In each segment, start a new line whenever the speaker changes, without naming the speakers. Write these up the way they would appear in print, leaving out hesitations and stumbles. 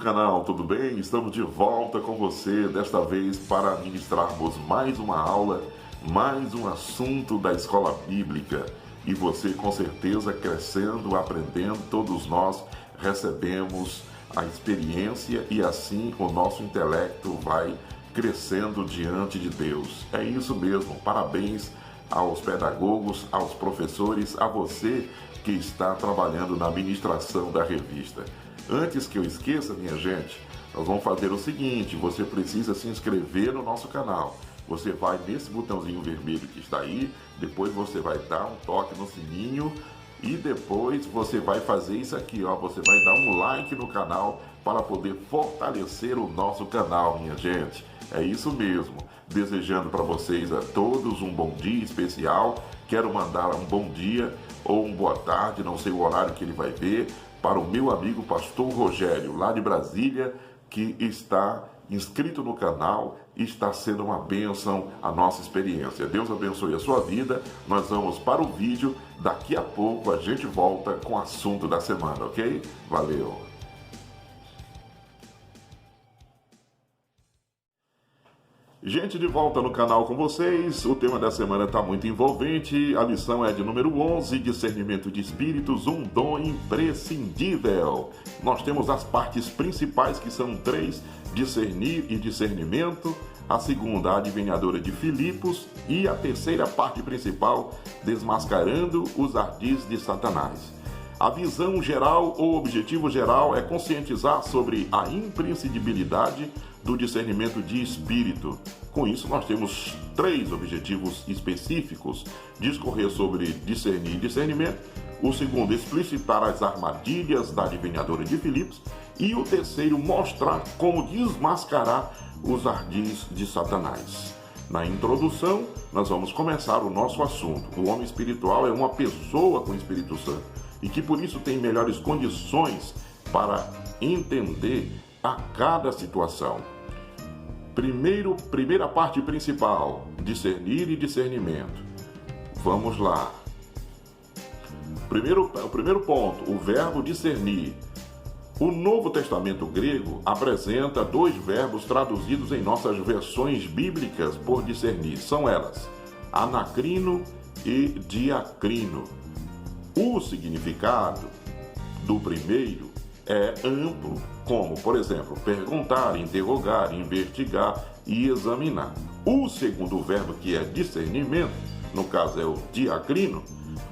canal, tudo bem? Estamos de volta com você, desta vez para ministrarmos mais uma aula, mais um assunto da escola bíblica. E você com certeza crescendo, aprendendo, todos nós recebemos a experiência e assim o nosso intelecto vai crescendo diante de Deus. É isso mesmo, parabéns aos pedagogos, aos professores, a você que está trabalhando na administração da revista. Antes que eu esqueça, minha gente, nós vamos fazer o seguinte: você precisa se inscrever no nosso canal. Você vai nesse botãozinho vermelho que está aí, depois você vai dar um toque no sininho e depois você vai fazer isso aqui, ó, você vai dar um like no canal para poder fortalecer o nosso canal, minha gente. É isso mesmo. Desejando para vocês a todos um bom dia especial. Quero mandar um bom dia ou uma boa tarde, não sei o horário que ele vai ver, para o meu amigo pastor Rogério, lá de Brasília, que está inscrito no canal e está sendo uma bênção a nossa experiência. Deus abençoe a sua vida. Nós vamos para o vídeo. Daqui a pouco a gente volta com o assunto da semana, ok? Valeu! Gente, de volta no canal com vocês. O tema da semana está muito envolvente. A lição é de número 11, discernimento de espíritos, um dom imprescindível. Nós temos as partes principais, que são 3, discernir e discernimento. A segunda, a adivinhadora de Filipos. E a terceira parte principal, desmascarando os ardis de Satanás. A visão geral ou objetivo geral é conscientizar sobre a imprescindibilidade do discernimento de espírito. Com isso, nós temos 3 objetivos específicos: discorrer sobre discernir e discernimento. O segundo, explicitar as armadilhas da adivinhadora de Filipos. E o terceiro, mostrar como desmascarar os ardis de Satanás. Na introdução, nós vamos começar o nosso assunto. O homem espiritual é uma pessoa com o Espírito Santo e que por isso tem melhores condições para entender a cada situação. Primeira parte principal, discernir e discernimento. Vamos lá. O primeiro ponto, o verbo discernir. O Novo Testamento grego apresenta 2 verbos traduzidos em nossas versões bíblicas por discernir. São elas, anacrino e diacrino. O significado do primeiro é amplo, como, por exemplo, perguntar, interrogar, investigar e examinar. O segundo verbo, que é discernimento, no caso é o diacrino,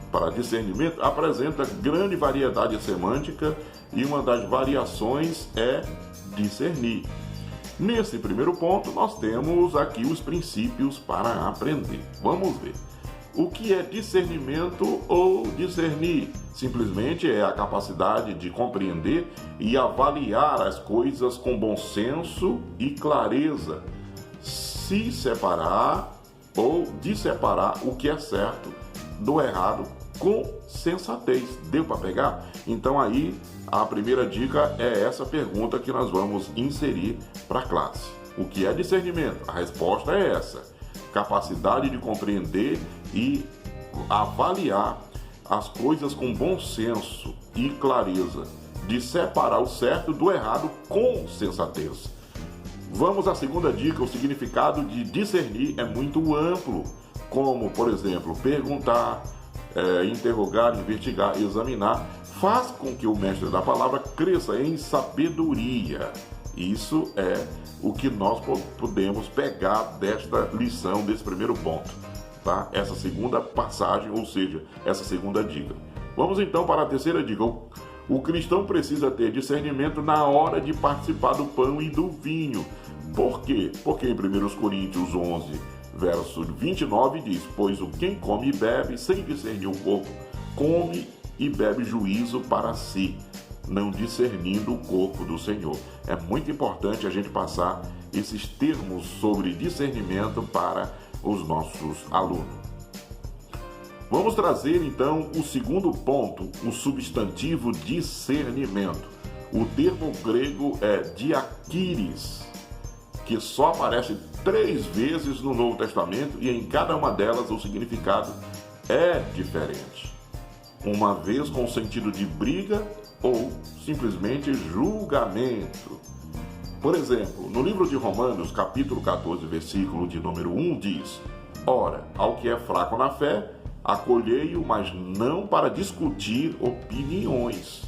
para discernimento, apresenta grande variedade semântica e uma das variações é discernir. Nesse primeiro ponto, nós temos aqui os princípios para aprender. Vamos ver. O que é discernimento ou discernir? Simplesmente é a capacidade de compreender e avaliar as coisas com bom senso e clareza, se separar ou disseparar o que é certo do errado com sensatez. Deu para pegar? Então aí a primeira dica é essa pergunta que nós vamos inserir para a classe. O que é discernimento? A resposta é essa: capacidade de compreender e avaliar as coisas com bom senso e clareza, de separar o certo do errado com sensatez. Vamos à segunda dica. O significado de discernir é muito amplo, como, por exemplo, perguntar, interrogar, investigar, examinar, faz com que o mestre da palavra cresça em sabedoria. Isso é o que nós podemos pegar desta lição, desse primeiro ponto, tá? Essa segunda passagem, ou seja, essa segunda dica. Vamos então para a terceira dica. O cristão precisa ter discernimento na hora de participar do pão e do vinho. Por quê? Porque em 1 Coríntios 11, verso 29 diz: pois o quem come e bebe sem discernir o corpo, come e bebe juízo para si, não discernindo o corpo do Senhor. É muito importante a gente passar esses termos sobre discernimento para os nossos alunos. Vamos trazer então o segundo ponto, o substantivo discernimento. O termo grego é diakiris, que só aparece 3 vezes no Novo Testamento e em cada uma delas o significado é diferente. Uma vez com sentido de briga ou simplesmente julgamento. Por exemplo, no livro de Romanos, capítulo 14, versículo de número 1, diz: ora, ao que é fraco na fé, acolhei-o, mas não para discutir opiniões.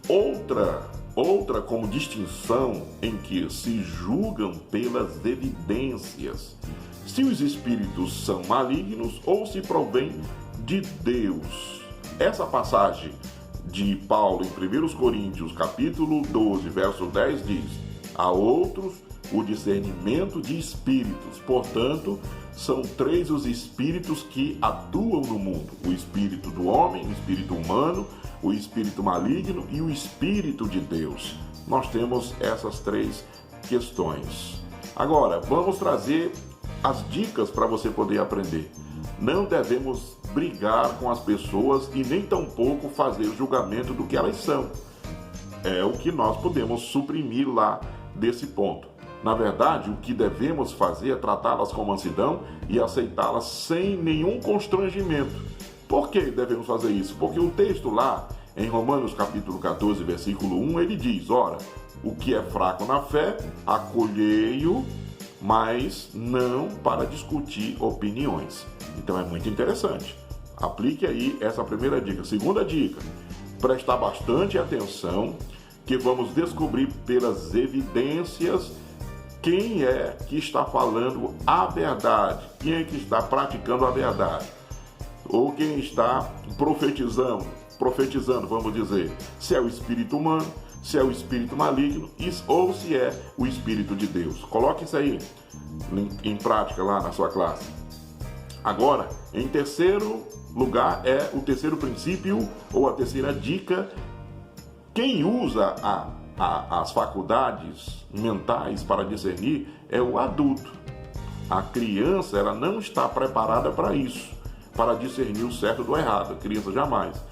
Outra como distinção em que se julgam pelas evidências, se os espíritos são malignos ou se provêm de Deus. Essa passagem de Paulo em 1 Coríntios, capítulo 12, verso 10 diz: a outros o discernimento de espíritos, portanto, são 3 os espíritos que atuam no mundo: o espírito do homem, o espírito humano, o espírito maligno e o espírito de Deus. Nós temos essas 3 questões. Agora, vamos trazer as dicas para você poder aprender. Não devemos brigar com as pessoas e nem tampouco fazer julgamento do que elas são. É o que nós podemos suprimir lá desse ponto. Na verdade, o que devemos fazer é tratá-las com mansidão e aceitá-las sem nenhum constrangimento. Por que devemos fazer isso? Porque o texto lá, em Romanos capítulo 14, versículo 1, ele diz: ora, o que é fraco na fé, acolhei-o, mas não para discutir opiniões. Então é muito interessante. Aplique aí essa primeira dica. Segunda dica: prestar bastante atenção, que vamos descobrir pelas evidências quem é que está falando a verdade, quem é que está praticando a verdade, ou quem está profetizando, vamos dizer, se é o espírito humano, se é o espírito maligno ou se é o espírito de Deus. Coloque isso aí em prática lá na sua classe. Agora, em terceiro lugar, é o terceiro princípio ou a terceira dica: quem usa as faculdades mentais para discernir é o adulto. A criança, ela não está preparada para isso, para discernir o certo do errado. A criança jamais.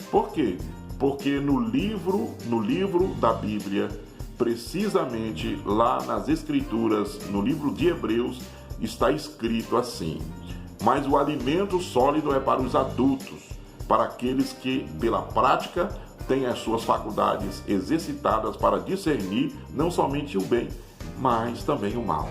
Por quê? Porque no livro da Bíblia, precisamente lá nas Escrituras, no livro de Hebreus, está escrito assim: mas o alimento sólido é para os adultos, para aqueles que, pela prática, têm as suas faculdades exercitadas para discernir não somente o bem, mas também o mal.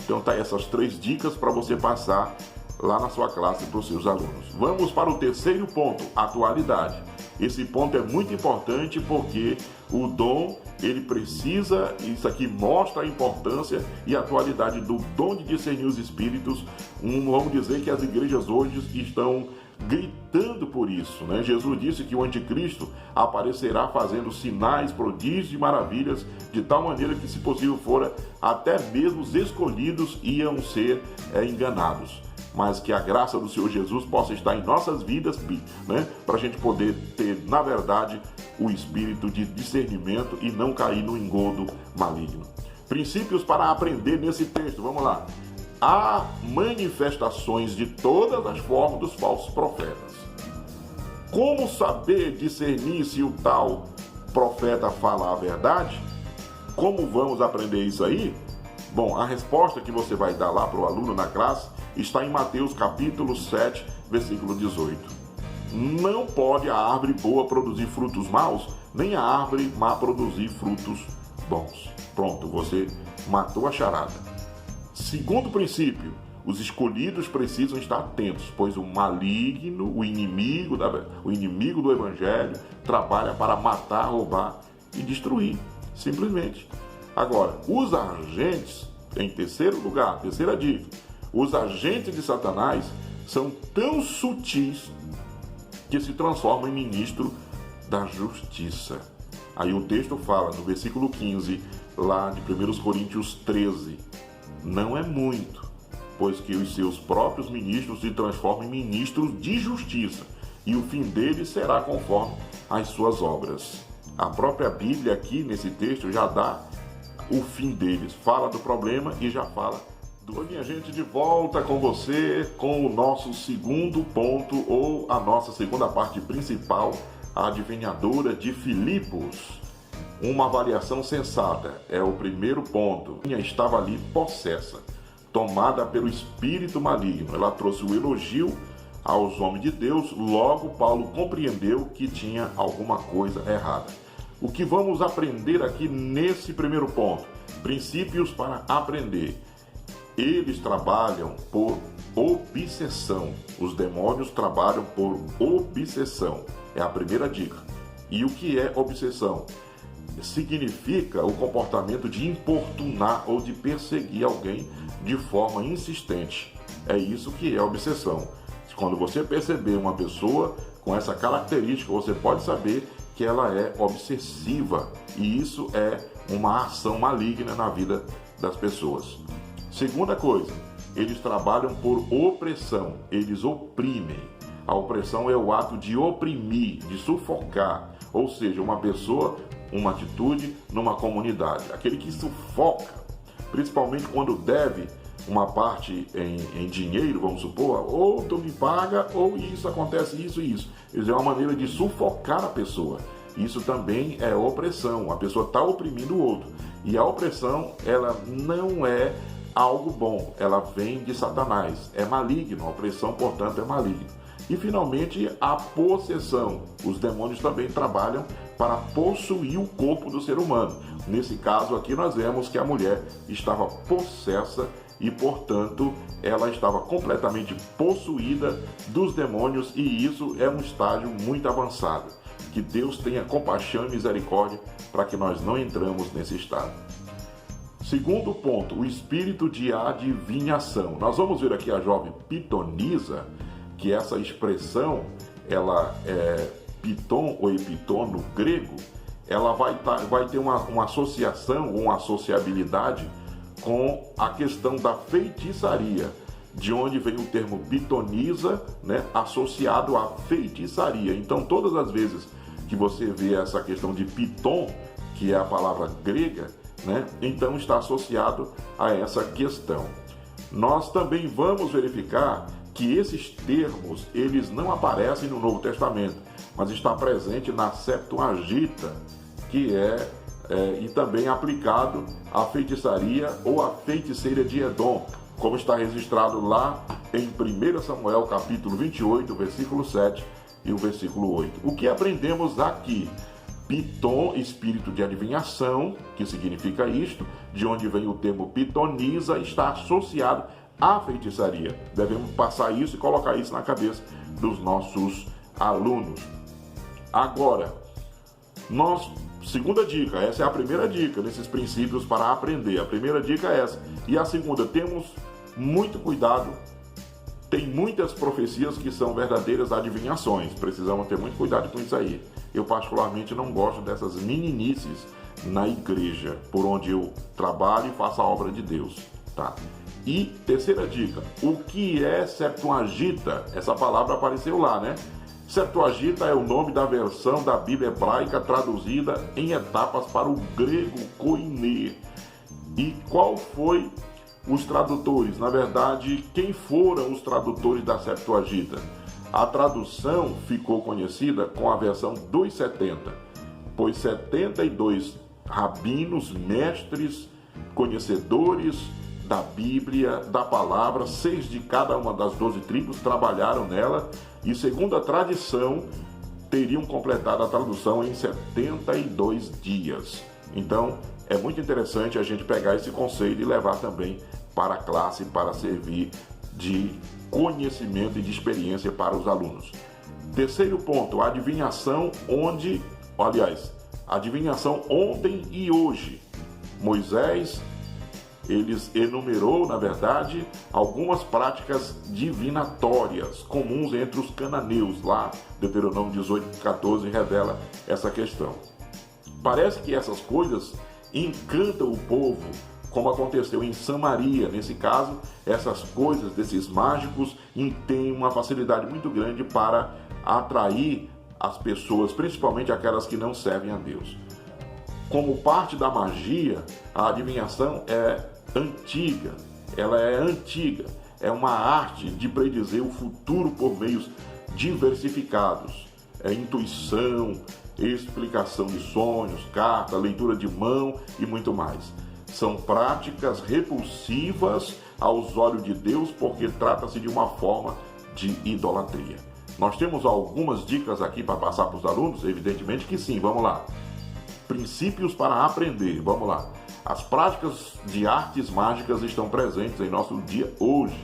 Então tá essas 3 dicas para você passar lá na sua classe para os seus alunos. Vamos para o terceiro ponto: atualidade. Esse ponto é muito importante porque o dom, ele precisa, isso aqui mostra a importância e a atualidade do dom de discernir os espíritos. Vamos dizer que as igrejas hoje estão gritando por isso, né? Jesus disse que o anticristo aparecerá fazendo sinais, prodígios e maravilhas, de tal maneira que, se possível fora, até mesmo os escolhidos iam ser enganados. Mas que a graça do Senhor Jesus possa estar em nossas vidas, né? Para a gente poder ter, na verdade, o espírito de discernimento e não cair no engodo maligno. Princípios para aprender nesse texto, vamos lá. Há manifestações de todas as formas dos falsos profetas. Como saber discernir se o tal profeta fala a verdade? Como vamos aprender isso aí? Bom, a resposta que você vai dar lá para o aluno na classe está em Mateus capítulo 7, versículo 18. Não pode a árvore boa produzir frutos maus, nem a árvore má produzir frutos bons. Pronto, você matou a charada. Segundo princípio: os escolhidos precisam estar atentos, pois o maligno, o inimigo do evangelho, trabalha para matar, roubar e destruir, simplesmente. Agora, os agentes, em terceiro lugar, terceira dica: os agentes de Satanás são tão sutis que se transformam em ministro da justiça. Aí o texto fala no versículo 15, lá de 1 Coríntios 13, não é muito, pois que os seus próprios ministros se transformam em ministros de justiça, e o fim deles será conforme as suas obras. A própria Bíblia aqui, nesse texto, já dá o fim deles, fala do problema e já fala do... Minha gente, de volta com você com o nosso segundo ponto, ou a nossa segunda parte principal, a adivinhadora de Filipos. Uma avaliação sensata é o primeiro ponto. Estava ali possessa, tomada pelo espírito maligno. Ela trouxe o elogio aos homens de Deus. Logo, Paulo compreendeu que tinha alguma coisa errada. O que vamos aprender aqui nesse primeiro ponto? Princípios para aprender. Eles trabalham por obsessão. Os demônios trabalham por obsessão. É a primeira dica. E o que é obsessão? Significa o comportamento de importunar ou de perseguir alguém de forma insistente. É isso que é obsessão. Quando você perceber uma pessoa com essa característica, você pode saber que ela é obsessiva. E isso é uma ação maligna na vida das pessoas. Segunda coisa, eles trabalham por opressão. Eles oprimem. A opressão é o ato de oprimir, de sufocar. Ou seja, uma pessoa, uma atitude numa comunidade. Aquele que sufoca, principalmente quando deve uma parte em dinheiro, vamos supor, ou tu me paga, ou isso acontece, isso e isso. Isso é uma maneira de sufocar a pessoa. Isso também é opressão. A pessoa está oprimindo o outro. E a opressão, ela não é algo bom. Ela vem de Satanás. É maligno. A opressão, portanto, é maligno. E, finalmente, a possessão. Os demônios também trabalham para possuir o corpo do ser humano. Nesse caso aqui, nós vemos que a mulher estava possessa e, portanto, ela estava completamente possuída dos demônios, e isso é um estágio muito avançado. Que Deus tenha compaixão e misericórdia para que nós não entramos nesse estado. Segundo ponto, o espírito de adivinhação. Nós vamos ver aqui a jovem pitonisa, que essa expressão, ela é piton ou epiton no grego, ela vai ter uma associação, uma associabilidade com a questão da feitiçaria, de onde vem o termo pitonisa, né, associado à feitiçaria. Então, todas as vezes que você vê essa questão de piton, que é a palavra grega, né, então está associado a essa questão. Nós também vamos verificar que esses termos, eles não aparecem no Novo Testamento, mas está presente na Septuaginta, que e também aplicado à feitiçaria ou à feiticeira de Edom, como está registrado lá em 1 Samuel capítulo 28, versículo 7 e o versículo 8. O que aprendemos aqui? Piton, espírito de adivinhação, que significa isto, de onde vem o termo pitonisa, está associado à feitiçaria. Devemos passar isso e colocar isso na cabeça dos nossos alunos. Agora, segunda dica, essa é a primeira dica nesses princípios para aprender. A primeira dica é essa. E a segunda, temos muito cuidado. Tem muitas profecias que são verdadeiras adivinhações. Precisamos ter muito cuidado com isso aí. Eu particularmente não gosto dessas meninices na igreja, por onde eu trabalho e faço a obra de Deus, tá? E terceira dica, o que é Septuaginta? Essa palavra apareceu lá, né? Septuaginta é o nome da versão da Bíblia hebraica traduzida em etapas para o grego koiné. E qual foi os tradutores? Na verdade, quem foram os tradutores da Septuaginta? A tradução ficou conhecida com a versão dos 70, pois 72 rabinos, mestres, conhecedores da Bíblia, da palavra, 6 de cada uma das 12 tribos trabalharam nela e, segundo a tradição, teriam completado a tradução em 72 dias. Então, é muito interessante a gente pegar esse conceito e levar também para a classe, para servir de conhecimento e de experiência para os alunos. Terceiro ponto, a adivinhação adivinhação ontem e hoje. Moisés, eles enumerou, na verdade, algumas práticas divinatórias comuns entre os cananeus. Lá, Deuteronômio 18:14 revela essa questão. Parece que essas coisas encantam o povo, como aconteceu em Samaria. Nesse caso, essas coisas desses mágicos têm uma facilidade muito grande para atrair as pessoas, principalmente aquelas que não servem a Deus. Como parte da magia, a adivinhação é antiga, é uma arte de predizer o futuro por meios diversificados, intuição, explicação de sonhos, carta, leitura de mão e muito mais. São práticas repulsivas aos olhos de Deus, porque trata-se de uma forma de idolatria. Nós temos algumas dicas aqui para passar para os alunos? Evidentemente que sim, vamos lá. Princípios para aprender. Vamos lá. As práticas de artes mágicas estão presentes em nosso dia hoje.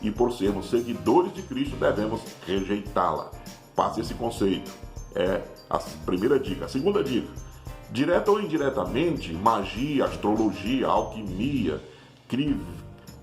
E por sermos seguidores de Cristo, devemos rejeitá-la. Passe esse conceito. É a primeira dica. A segunda dica. Direta ou indiretamente, magia, astrologia, alquimia,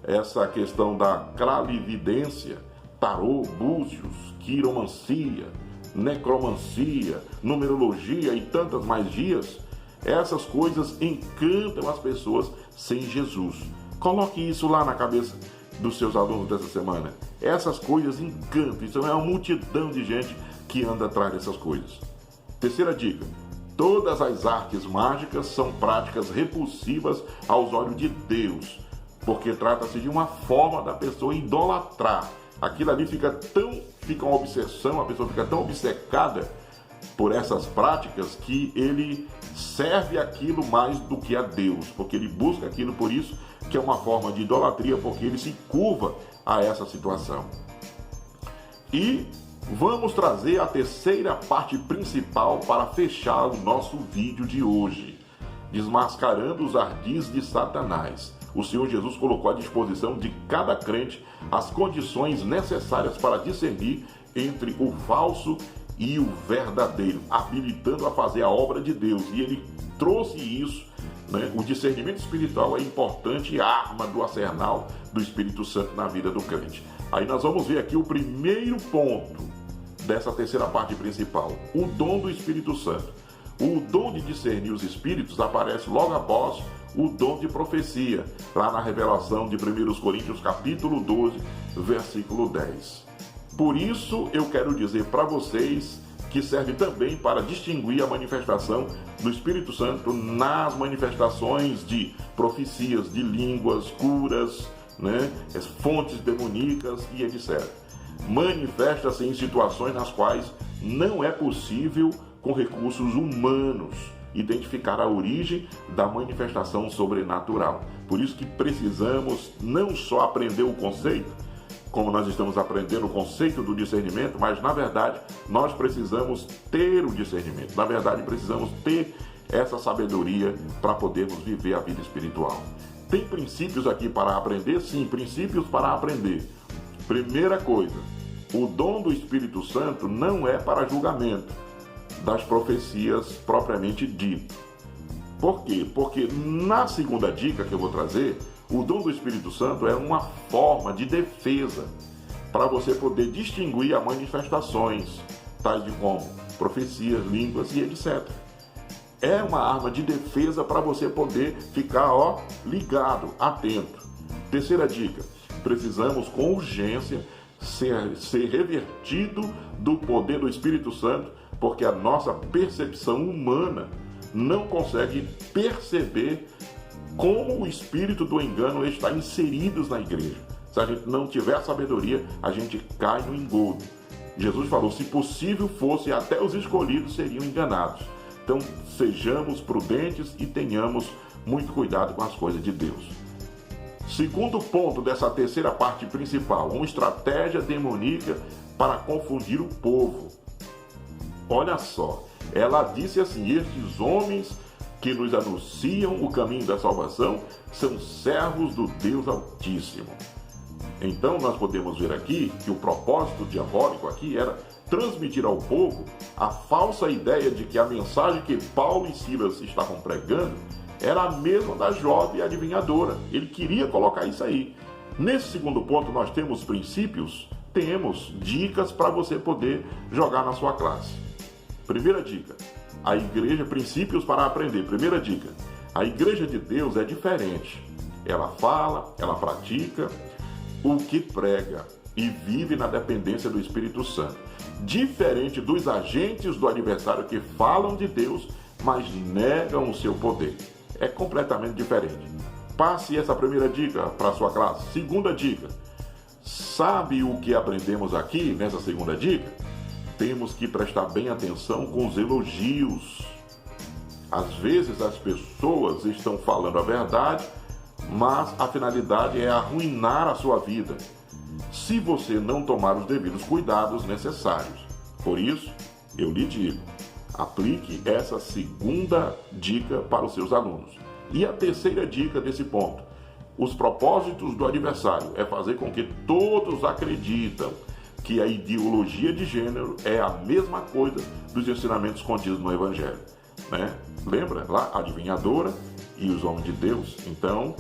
essa questão da clarividência, tarô, búzios, quiromancia, necromancia, numerologia e tantas magias, essas coisas encantam as pessoas sem Jesus. Coloque isso lá na cabeça dos seus alunos dessa semana. Essas coisas encantam. Isso é uma multidão de gente que anda atrás dessas coisas. Terceira dica. Todas as artes mágicas são práticas repulsivas aos olhos de Deus, porque trata-se de uma forma da pessoa idolatrar. Aquilo ali fica uma obsessão, a pessoa fica tão obcecada por essas práticas que ele serve aquilo mais do que a Deus, porque ele busca aquilo, por isso que é uma forma de idolatria, porque ele se curva a essa situação. E vamos trazer a terceira parte principal para fechar o nosso vídeo de hoje, desmascarando os ardis de Satanás. O Senhor Jesus colocou à disposição de cada crente as condições necessárias para discernir entre o falso e o verdadeiro, habilitando a fazer a obra de Deus. E ele trouxe isso, né? O discernimento espiritual é importante, arma do arsenal do Espírito Santo na vida do crente. Aí nós vamos ver aqui o primeiro ponto dessa terceira parte principal, o dom do Espírito Santo. O dom de discernir os espíritos aparece logo após o dom de profecia, lá na revelação de 1 Coríntios capítulo 12, versículo 10. Por isso eu quero dizer para vocês que serve também para distinguir a manifestação do Espírito Santo nas manifestações de profecias, de línguas, curas, né, fontes demoníacas e etc. Manifesta-se em situações nas quais não é possível, com recursos humanos, identificar a origem da manifestação sobrenatural. Por isso que precisamos não só aprender o conceito, como nós estamos aprendendo o conceito do discernimento, mas na verdade nós precisamos ter o discernimento. Na verdade precisamos ter essa sabedoria para podermos viver a vida espiritual. Tem princípios aqui para aprender? Sim, princípios para aprender. Primeira coisa, o dom do Espírito Santo não é para julgamento das profecias propriamente dito. Por quê? Porque na segunda dica que eu vou trazer, o dom do Espírito Santo é uma forma de defesa para você poder distinguir as manifestações, tais de como profecias, línguas e etc. É uma arma de defesa para você poder ficar ligado, atento. Terceira dica, precisamos com urgência ser revertido do poder do Espírito Santo, porque a nossa percepção humana não consegue perceber como o espírito do engano está inserido na igreja. Se a gente não tiver sabedoria, a gente cai no engodo. Jesus falou, se possível fosse, até os escolhidos seriam enganados. Então, sejamos prudentes e tenhamos muito cuidado com as coisas de Deus. Segundo ponto dessa terceira parte principal, uma estratégia demoníaca para confundir o povo. Olha só, ela disse assim, estes homens que nos anunciam o caminho da salvação são servos do Deus Altíssimo. Então nós podemos ver aqui que o propósito diabólico aqui era transmitir ao povo a falsa ideia de que a mensagem que Paulo e Silas estavam pregando era a mesma da jovem adivinhadora. Ele queria colocar isso aí. Nesse segundo ponto nós temos princípios, temos dicas para você poder jogar na sua classe. Primeira dica, a igreja, princípios para aprender. Primeira dica, a igreja de Deus é diferente. Ela fala, ela pratica o que prega e vive na dependência do Espírito Santo. Diferente dos agentes do adversário que falam de Deus, mas negam o seu poder. É completamente diferente. Passe essa primeira dica para a sua classe. Segunda dica, sabe o que aprendemos aqui nessa segunda dica? Temos que prestar bem atenção com os elogios. Às vezes as pessoas estão falando a verdade, mas a finalidade é arruinar a sua vida, se você não tomar os devidos cuidados necessários. Por isso, eu lhe digo, Aplique essa segunda dica para os seus alunos. E a terceira dica desse ponto: os propósitos do adversário é fazer com que todos acreditam que a ideologia de gênero é a mesma coisa dos ensinamentos contidos no Evangelho, né? Lembra lá, a adivinhadora e os homens de Deus? Então,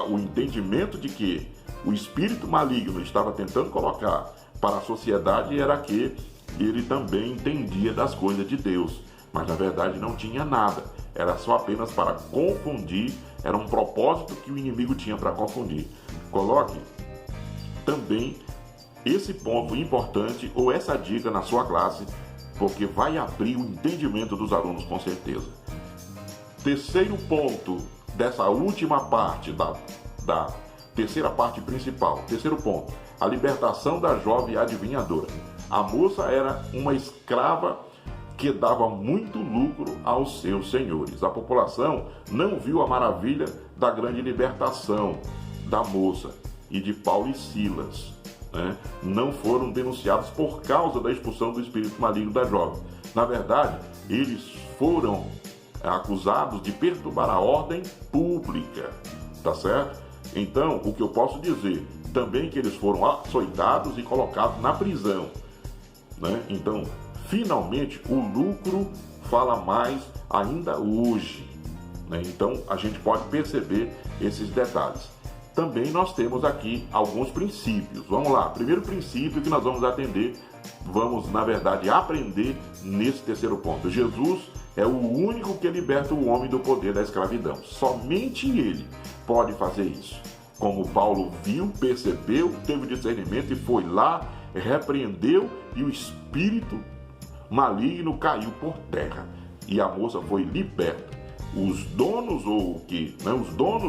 o entendimento de que o espírito maligno estava tentando colocar para a sociedade era que ele também entendia das coisas de Deus, mas na verdade não tinha nada, era só apenas para confundir, era um propósito que o inimigo tinha para confundir. Coloque também esse ponto importante ou essa dica na sua classe, porque vai abrir o entendimento dos alunos com certeza. Terceiro ponto dessa última parte da terceira parte principal. Terceiro ponto: a libertação da jovem adivinhadora. A moça era uma escrava que dava muito lucro aos seus senhores. A população não viu a maravilha da grande libertação da moça e de Paulo e Silas, né? Não foram denunciados por causa da expulsão do espírito maligno da jovem. Na verdade, eles foram acusados de perturbar a ordem pública, tá certo? Então, o que eu posso dizer também que eles foram açoitados e colocados na prisão, né? Então, finalmente, o lucro fala mais ainda hoje, né? Então, a gente pode perceber esses detalhes. Também nós temos aqui alguns princípios. Vamos lá, primeiro princípio que nós vamos na verdade, aprender nesse terceiro ponto. Jesus é o único que liberta o homem do poder da escravidão. Somente ele pode fazer isso. Como Paulo viu, percebeu, teve discernimento e foi lá, repreendeu, e o espírito maligno caiu por terra e a moça foi liberta. Os donos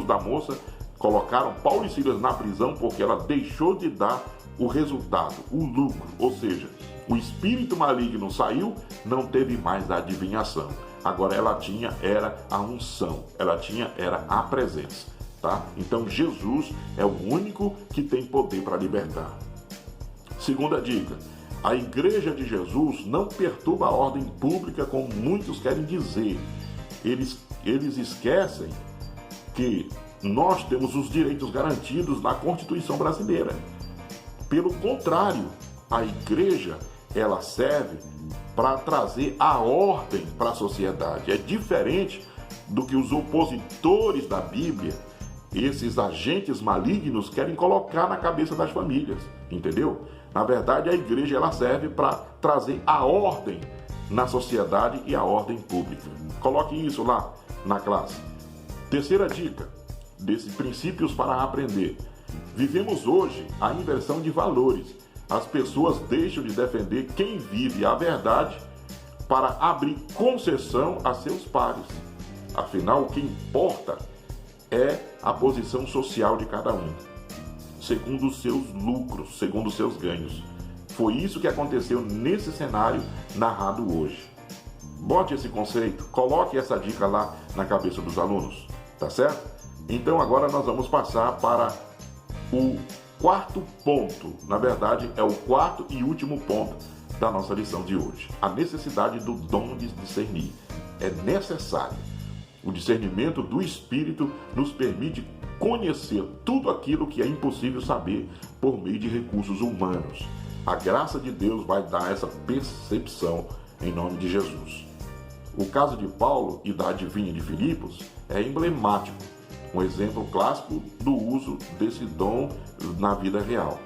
da moça colocaram Paulo e Silas na prisão porque ela deixou de dar o resultado, o lucro, ou seja, o espírito maligno saiu, não teve mais a adivinhação. Agora ela tinha era a unção, ela tinha era a presença, tá? Então Jesus é o único que tem poder para libertar. Segunda dica: a igreja de Jesus não perturba a ordem pública como muitos querem dizer. Eles esquecem que nós temos os direitos garantidos na Constituição brasileira. Pelo contrário, a igreja, ela serve para trazer a ordem para a sociedade. É diferente do que os opositores da Bíblia, esses agentes malignos, querem colocar na cabeça das famílias, entendeu? Na verdade, a igreja, ela serve para trazer a ordem na sociedade e a ordem pública. Coloque isso lá na classe. Terceira dica desses princípios para aprender: vivemos hoje a inversão de valores. As pessoas deixam de defender quem vive a verdade para abrir concessão a seus pares. Afinal, o que importa é a posição social de cada um, segundo os seus lucros, segundo os seus ganhos. Foi isso que aconteceu nesse cenário narrado hoje. Bote esse conceito, coloque essa dica lá na cabeça dos alunos, tá certo? Então agora nós vamos passar para o quarto ponto. Na verdade, é o quarto e último ponto da nossa lição de hoje. A necessidade do dom de discernir. É necessário. O discernimento do Espírito nos permite conhecer tudo aquilo que é impossível saber por meio de recursos humanos. A graça de Deus vai dar essa percepção em nome de Jesus. O caso de Paulo e da adivinha de Filipos é emblemático, um exemplo clássico do uso desse dom na vida real.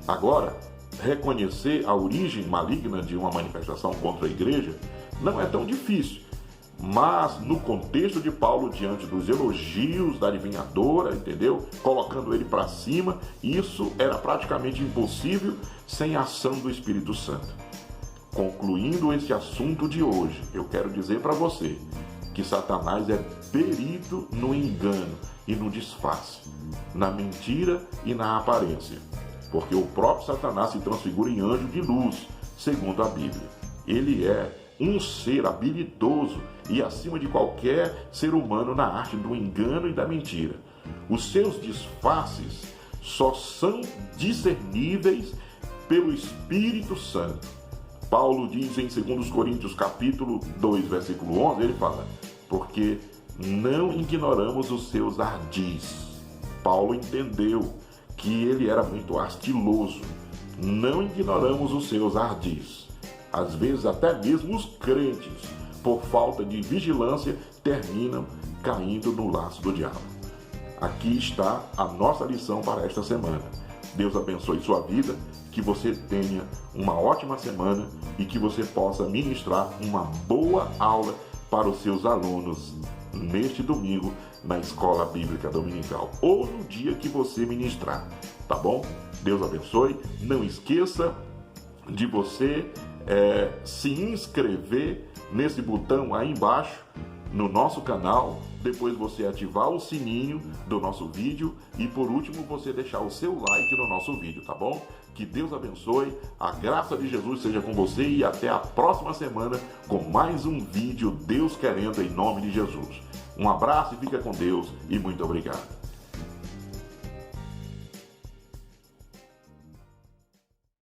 Agora, reconhecer a origem maligna de uma manifestação contra a igreja não é tão difícil, mas no contexto de Paulo, diante dos elogios da adivinhadora, entendeu? Colocando ele para cima, isso era praticamente impossível sem a ação do Espírito Santo. Concluindo esse assunto de hoje, eu quero dizer para você que Satanás é perito no engano e no disfarce, na mentira e na aparência, porque o próprio Satanás se transfigura em anjo de luz, segundo a Bíblia. Ele é um ser habilidoso e acima de qualquer ser humano na arte do engano e da mentira. Os seus disfarces só são discerníveis pelo Espírito Santo. Paulo diz em 2 Coríntios capítulo 2, versículo 11, ele fala: porque não ignoramos os seus ardis. Paulo entendeu que ele era muito ardiloso. Não ignoramos os seus ardis. Às vezes até mesmo os crentes, por falta de vigilância, terminam caindo no laço do diabo. Aqui está a nossa lição para esta semana. Deus abençoe sua vida, que você tenha uma ótima semana e que você possa ministrar uma boa aula para os seus alunos neste domingo na Escola Bíblica Dominical ou no dia que você ministrar, tá bom? Deus abençoe. Não esqueça de você se inscrever nesse botão aí embaixo no nosso canal, depois você ativar o sininho do nosso vídeo e por último você deixar o seu like no nosso vídeo, tá bom? Que Deus abençoe, a graça de Jesus seja com você e até a próxima semana com mais um vídeo, Deus querendo, em nome de Jesus. Um abraço e fica com Deus e muito obrigado.